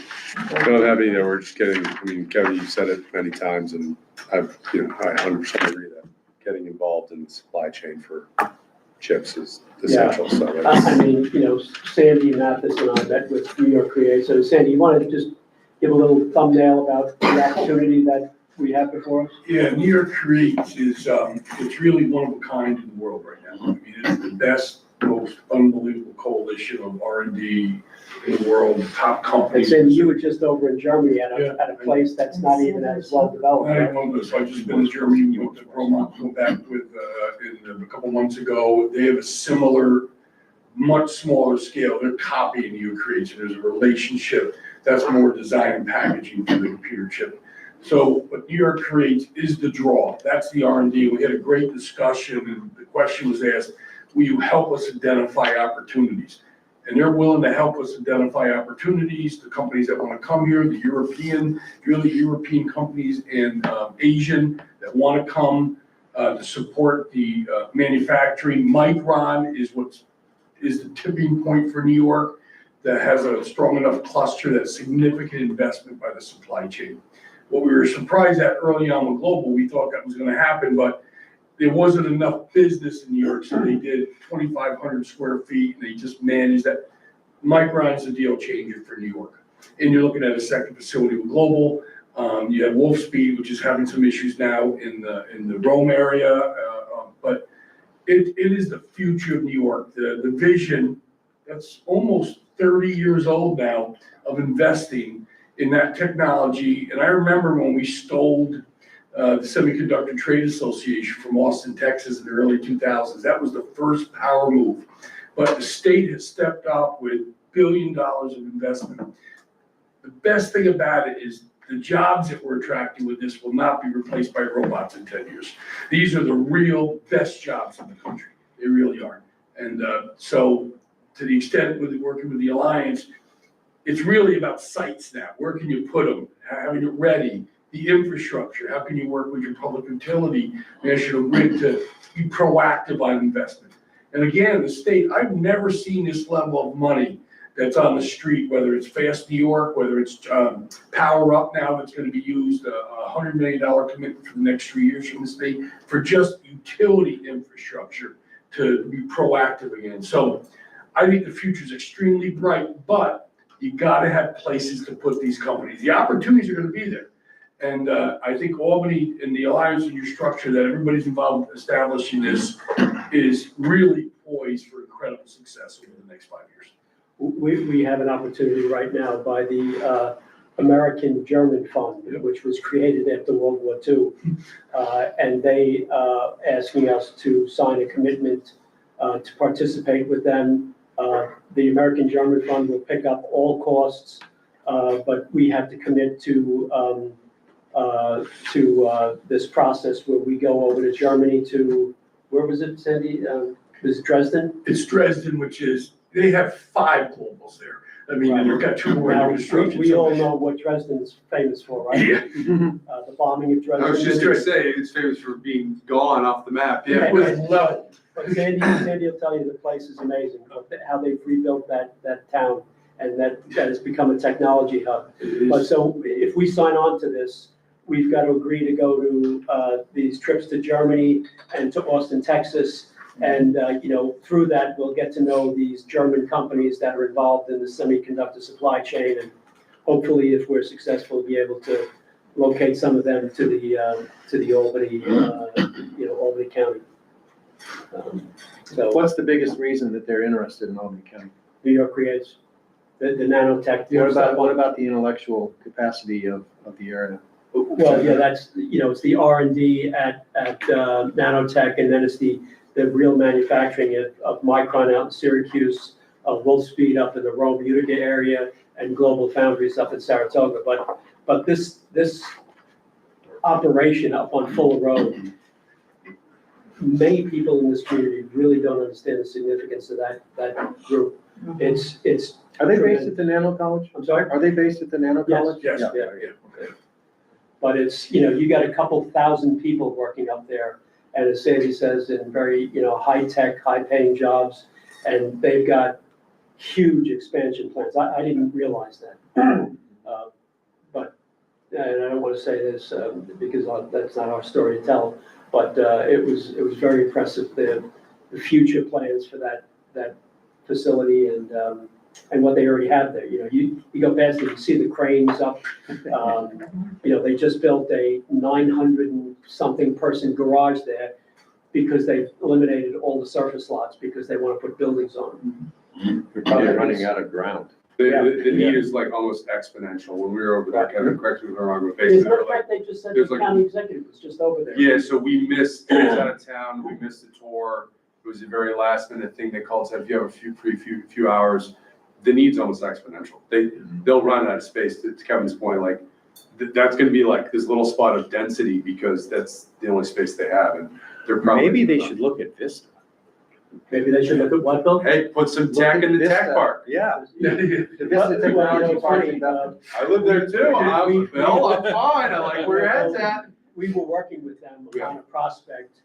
have any, we're just getting, Kevin, you've said it many times, and I 100% agree that getting involved in the supply chain for chips is essential. So Sandy Mathis and I met with New York Create. So Sandy, you want to just give a little thumbnail about the opportunity that we have before us? Yeah, New York Creates is, it's really one of a kind in the world right now. It's the best, most unbelievable coalition of R&D in the world, the top And companies. Sandy, you were just over in Germany at a place that's not even as well developed. I don't know this, I just been in Germany, went to Roma, go back with, a couple months ago. They have a similar, much smaller scale. They're copying New York Creates. There's a relationship that's more design and packaging for the computer chip. So what New York Creates is the draw. That's the R&D. We had a great discussion, and the question was asked, will you help us identify opportunities? And they're willing to help us identify opportunities, the companies that want to come here, the European companies and Asian that want to come to support the manufacturing. Micron is the tipping point for New York that has a strong enough cluster that's significant investment by the supply chain. What we were surprised at early on with Global, we thought that was going to happen, but there wasn't enough business in New York, so they did 2,500 square feet, and they just managed that. Micron's a deal changer for New York. And you're looking at a second facility with Global. You have Wolfspeed, which is having some issues now in the Rome area, but it is the future of New York. The vision that's almost 30 years old now of investing in that technology. And I remember when we stole the Semiconductor Trade Association from Austin, Texas in the early 2000s. That was the first power move. But the state has stepped up with $1 billion of investment. The best thing about it is the jobs that we're attracting with this will not be replaced by robots in 10 years. These are the real best jobs in the country. They really are. And so to the extent with working with the Alliance, it's really about sites now. Where can you put them? Having it ready. The infrastructure, how can you work with your public utility, national grid to be proactive on investment? And again, the state, I've never seen this level of money that's on the street, whether it's Fast New York, whether it's Power Up now that's gonna be used, $100 million commitment for the next 3 years from the state for just utility infrastructure to be proactive again. So I think the future's extremely bright, but you gotta have places to put these companies. The opportunities are gonna be there. And I think Albany and the alliance and your structure that everybody's involved in establishing this is really poised for incredible success over the next 5 years. We have an opportunity right now by the American-German Fund, which was created after World War II. And they asking us to sign a commitment to participate with them. The American-German Fund will pick up all costs, but we have to commit to this process where we go over to Germany to, where was it, Sandy? Was it Dresden? It's Dresden, which is, they have 5 globals there. I mean, and they've got 2 more Now, under construction. we all know what Dresden is famous for, right? Yeah. The bombing of Dresden. I was just gonna say, it's famous for being gone off the map, It yeah. was level. But Sandy will tell you the place is amazing, how they've rebuilt that town, and that has become a technology hub. But so if we sign on to this, we've got to agree to go to these trips to Germany and to Austin, Texas. And, through that, we'll get to know these German companies that are involved in the semiconductor supply chain. And hopefully, if we're successful, be able to locate some of them to the Albany, Albany County. So What's the biggest reason that they're interested in Albany County? New York creates the nanotech. What about the intellectual capacity of the area? Well, yeah, that's, it's the R&D at nanotech, and then it's the real manufacturing of Micron out in Syracuse, Wolfspeed up in the Rome, Utica area, and Global Foundries up in Saratoga. But this operation up on Fuller Road, many people in this community really don't understand the significance of that group. It's. Are they based at the Nano College? I'm sorry? Are they based at the Nano Yes. College? Yes, Yeah. yeah. But it's, you got a couple thousand people working up there. And as Sandy says, in very, high-tech, high-paying jobs. And they've got huge expansion plans. I didn't realize that. But, and I don't want to say this because that's not our story to tell. But it was very impressive, the future plans for that facility and what they already have there. You go past it, you see the cranes up. They just built a 900 and something person garage there because they've eliminated all the surface lots because they want to put buildings on. They're probably running out of ground. The need is like almost exponential. When we were over there, Kevin, correct me if I'm wrong, but As a basically, matter of like, fact, they just said there's the like- county executive was just over there. yeah, so we missed, he was out of town, we missed the tour. It was a very last minute thing. They called, said, if you have a few hours, the need's almost exponential. They'll run out of space, to Kevin's point, like, that's gonna be like this little spot of density because that's the only space they have, and they're probably. Maybe they should look at Vista. Maybe they should look at what, Bill? Hey, put some tech in the tech park. Yeah. The The Vista Technology Park. I live there too. I'm fine. I like where your head's at. We were working with them on a prospect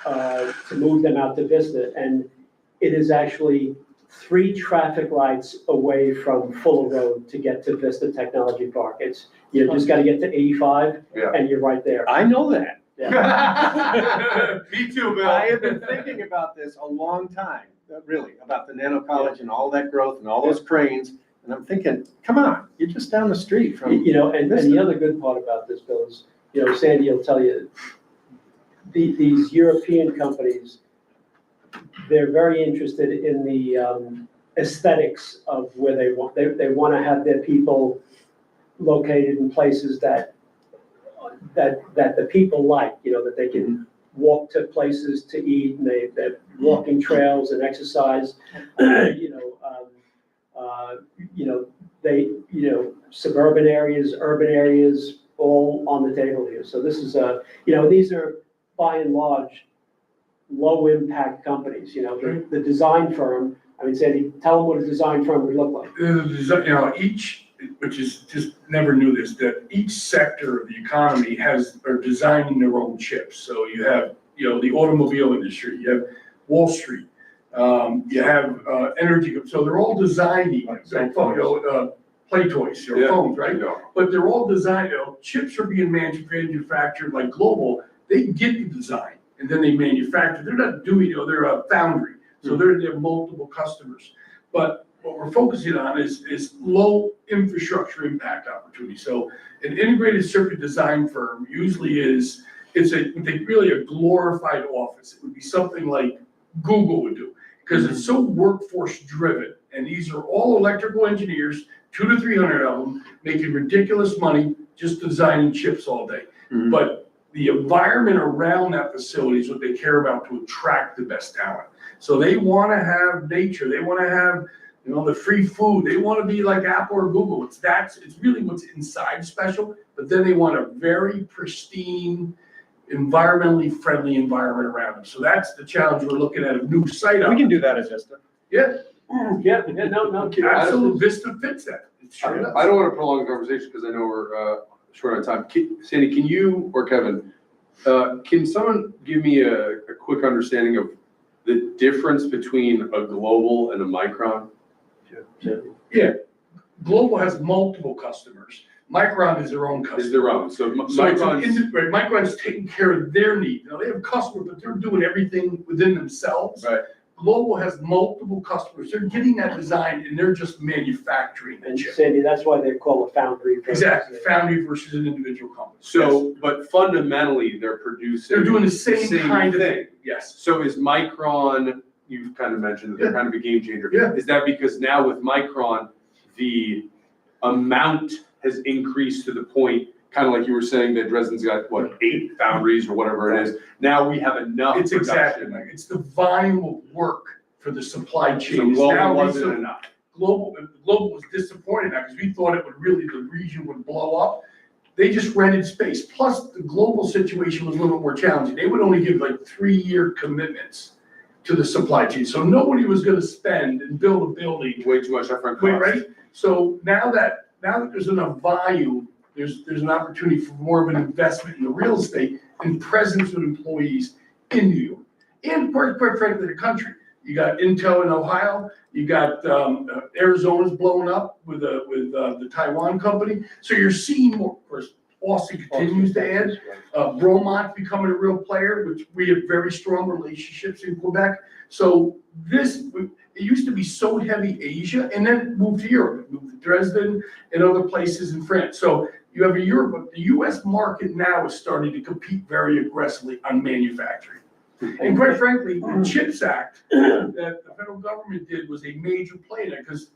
to move them out to Vista, and it is actually 3 traffic lights away from Fuller Road to get to Vista Technology Park. It's, you just gotta get to 85, Yeah. and you're right there. I know that. Me too, Bill. I have been thinking about this a long time, really, about the Nano College and all that growth and all those cranes. And I'm thinking, come on, you're just down the street from. And the other good part about this, Bill, is, Sandy will tell you, these European companies, they're very interested in the aesthetics of where they want to have their people located in places that the people like, that they can walk to places to eat, and they're walking trails and exercise, suburban areas, urban areas, all on the table here. So this is these are by and large low impact companies, the design firm. I mean, Sandy, tell them what a design firm would look like. Each, which is just never knew this, that each sector of the economy are designing their own chips. So you have, the automobile industry, you have Wall Street, You have, energy, so they're all designed, like, play toys, Yeah. phones, right? But they're all designed, chips are being manufactured like Global, they get the design and then they manufacture, they're not doing, they're a foundry. So they have multiple customers. But what we're focusing on is low infrastructure impact opportunity. So an integrated circuit design firm usually it's really a glorified office. It would be something like Google would do, because it's so workforce driven. And these are all electrical engineers, 200 to 300 of them, making ridiculous money just designing chips all day. Mhm. But the environment around that facility is what they care about to attract the best talent. So they want to have nature, they want to have, the free food, they want to be like Apple or Google. It's really what's inside special, but then they want a very pristine, environmentally friendly environment around them. So that's the challenge we're looking at, a new site. We can do that at Vista. Yeah, Yeah, no. absolutely, Vista fits that. It sure does. I don't want to prolong the conversation because I know we're short on time. Sandy, can you, or Kevin, can someone give me a quick understanding of the difference between a Global and a Micron? Yeah, Global has multiple customers. Micron is their own Is customer. their own, so So it's Micron's, right, Micron's taking care of their need. Now, they have customers, but they're doing everything within themselves. right, Global has multiple customers. They're getting that design and they're just manufacturing the And chip. Sandy, that's why they're called a foundry. Exactly, foundry versus an individual company. Yes. so, but fundamentally, they're producing. They're doing the same kind of thing. thing, yes. So is Micron, you've kind of mentioned that they're kind of a game changer. Yeah. Is that because now with Micron, the amount has increased to the point, kind of like you were saying, that Dresden's got, what, 8 foundries or whatever it is? Now we have enough It's exactly, production. like, it's the volume of work for the supply So chain. is global now wasn't reso- enough. Global was disappointed now because we thought the region would blow up. They just rented space. Plus, the global situation was a little bit more challenging. They would only give like 3-year commitments to the supply chain. So nobody was gonna spend and build a building. Way too much upfront Wait, cost. right? So now that there's enough volume, there's an opportunity for more of an investment in the real estate and presence with employees in New York. And quite frankly, the country. You got Intel in Ohio, you got Arizona's blowing up with the Taiwan company. So you're seeing more, of course, Austin continues to add. Bromont's becoming a real player, which we have very strong relationships in Quebec. So it used to be so heavy Asia and then moved to Europe, moved to Dresden and other places in France. So you have Europe, but the US market now is starting to compete very aggressively on manufacturing. And quite frankly, the CHIPS Act that the federal government did was a major play in it because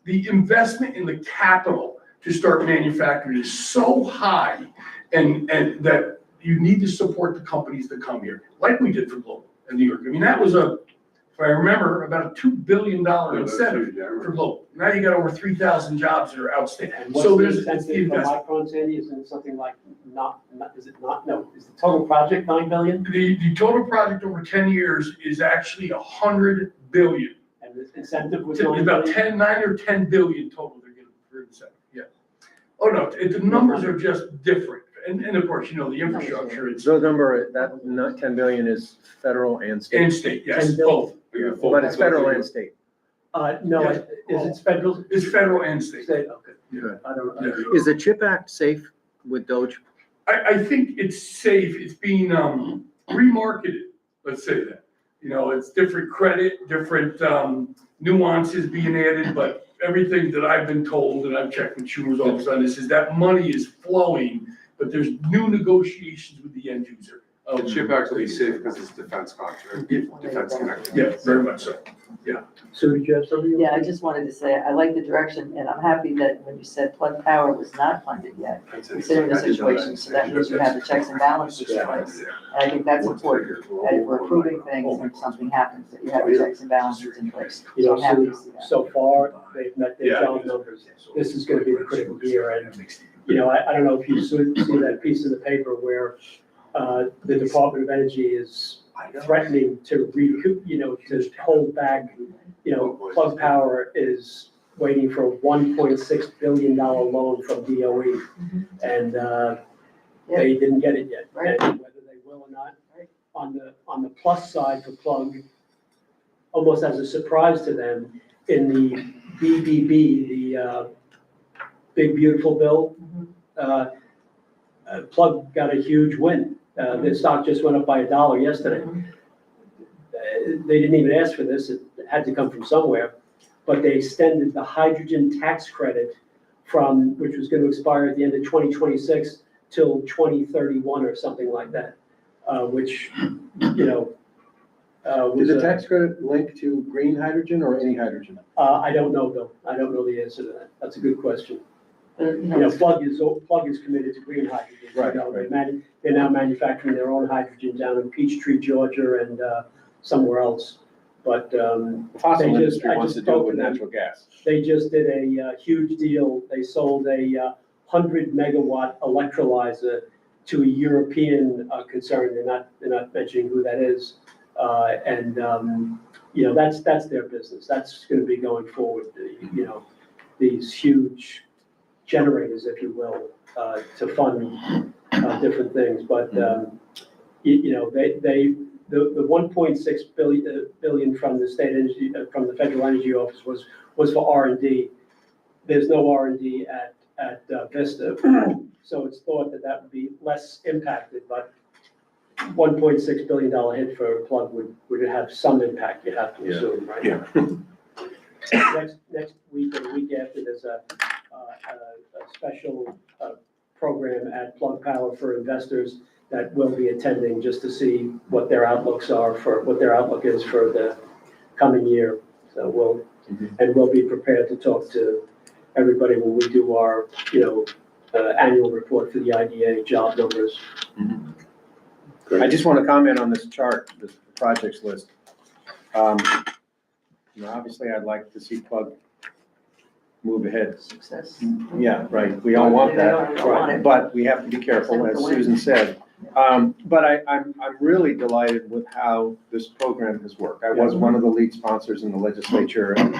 the investment in the capital to start manufacturing is so high and that you need to support the companies that come here, like we did for Global in New York. I mean, that was if I remember, about a $2 billion incentive for Global. Now you got over 3,000 jobs that are outstanding. And So what's the there's incentive the for investment. Micron, Sandy? Isn't it something like is the total project 9 billion? The total project over 10 years is actually 100 billion. And the incentive was It's 9 about billion? 9 or 10 billion total they're getting for incentive, yeah. Oh, no, the numbers are just different. And of course, the infrastructure, it's, So number, that not 10 billion is federal and state. and state, yes, 10 billion. both. Yeah, But it's federal and state. No, Yeah. is it federal? It's federal and state. State, okay. Yeah. I don't Yeah. know. Is the CHIP Act safe with Doge? I think it's safe, it's being remarketed, let's say that. It's different credit, different nuances being added, but everything that I've been told, and I've checked with Schumer's office on this, is that money is flowing, but there's new negotiations with the end user. The CHIP Act will be safe because it's defense contract, defense connected. Yeah, very much so. So did you have something? Yeah, I just wanted to say, I like the direction, and I'm happy that when you said Plug Power was not funded yet, considering the situation, so that means you have the checks and balances in place. And I think that's important, that if we're approving things and something happens, that you have the checks and balances in place. So I'm happy to see that. So far, they've met their Yeah. job numbers. This is gonna be the critical year, and, I don't know if you see that piece in the paper where, the Department of Energy is threatening to recoup, to hold back, Plug Power is waiting for a $1.6 billion loan from DOE, and, they didn't get it yet. Right. And whether they will or not, on the plus side for Plug, almost as a surprise to them, in the BBB, the Big Beautiful Bill, Plug got a huge win. The stock just went up by $1 yesterday. They didn't even ask for this, it had to come from somewhere, but they extended the hydrogen tax credit from, which was gonna expire at the end of 2026 till 2031 or something like that, which, was Is the a- tax credit linked to green hydrogen or any hydrogen? I don't know, Bill. I don't know the answer to that. That's a good question. But, Plug is committed to green hydrogen. Right, They're now manufacturing their own hydrogen down in Peachtree, Georgia, and somewhere else. But Fossil They just- industry I wants just to do it spoke with to them. natural gas. they just did a huge deal. They sold a 100-megawatt electrolyzer to a European concern. They're not mentioning who that is. That's their business. That's going to be going forward. These huge generators, if you will, to fund different things. But the 1.6 billion from the state energy, from the Federal Energy Office was for R&D. There's no R&D at Vista, so it's thought that would be less impacted. But $1.6 billion hit for Plug would have some impact. You have to assume, right? Yeah. Next week or the week after, there's a special program at Plug Power for investors that will be attending just to see what their outlook is for the coming year. So we'll be prepared to talk to everybody when we do our, annual report for the IDA job numbers. I just want to comment on this chart, this projects list. Obviously, I'd like to see Plug move ahead. Success. Yeah, right, we all want that, They all want it. but we have to be careful, as Susan said. But I'm really delighted with how this program has worked. I was one of the lead sponsors in the legislature, and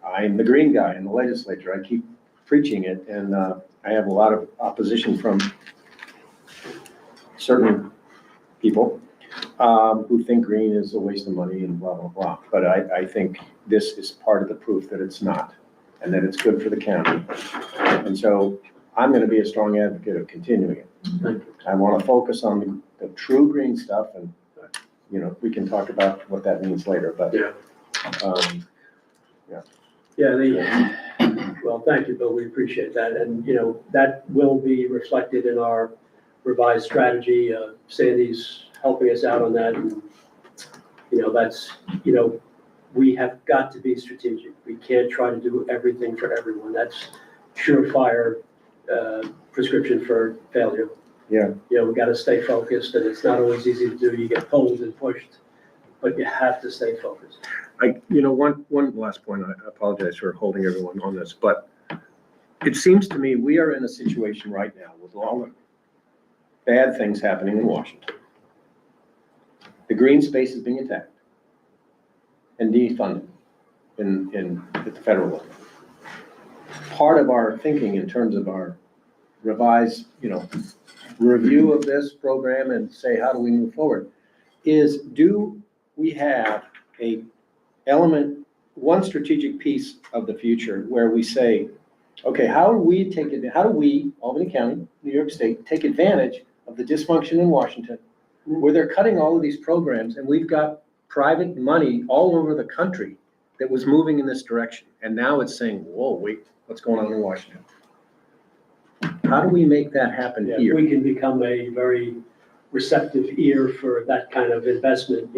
I'm the green guy in the legislature. I keep preaching it, and I have a lot of opposition from certain people who think green is a waste of money and blah, blah, blah. But I think this is part of the proof that it's not, and that it's good for the county. And so I'm going to be a strong advocate of continuing it. I want to focus on the true green stuff, and, we can talk about what that means later, but. Well, thank you, Bill. We appreciate that. And, that will be reflected in our revised strategy. Sandy's helping us out on that. And, we have got to be strategic. We can't try to do everything for everyone. That's surefire prescription for failure. Yeah. We got to stay focused, and it's not always easy to do. You get pulled and pushed, but you have to stay focused. One last point, I apologize for holding everyone on this, but it seems to me we are in a situation right now with all the bad things happening in Washington. The green space is being attacked and defunded at the federal level. Part of our thinking in terms of our revised, review of this program and say, how do we move forward, is do we have one strategic piece of the future where we say, okay, how do we, Albany County, New York State, take advantage of the dysfunction in Washington, where they're cutting all of these programs, and we've got private money all over the country that was moving in this direction, and now it's saying, whoa, wait, what's going on in Washington? How do we make that happen Yeah, here? we can become a very receptive ear for that kind of investment.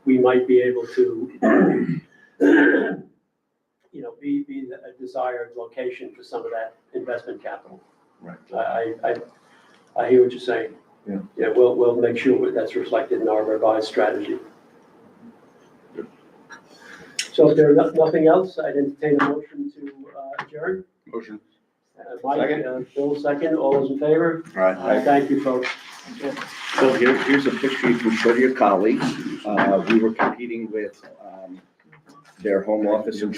We might be able to, be a desired location for some of that investment capital. Right. I hear what you're saying. Yeah. Yeah, we'll make sure that's reflected in our revised strategy. So if there's nothing else, I'd entertain a motion to adjourn. Motion. Mike, Bill, second. All those in favor? All right. Thank you, folks. So here's a picture you can show to your colleagues. We were competing with their home office in Germany.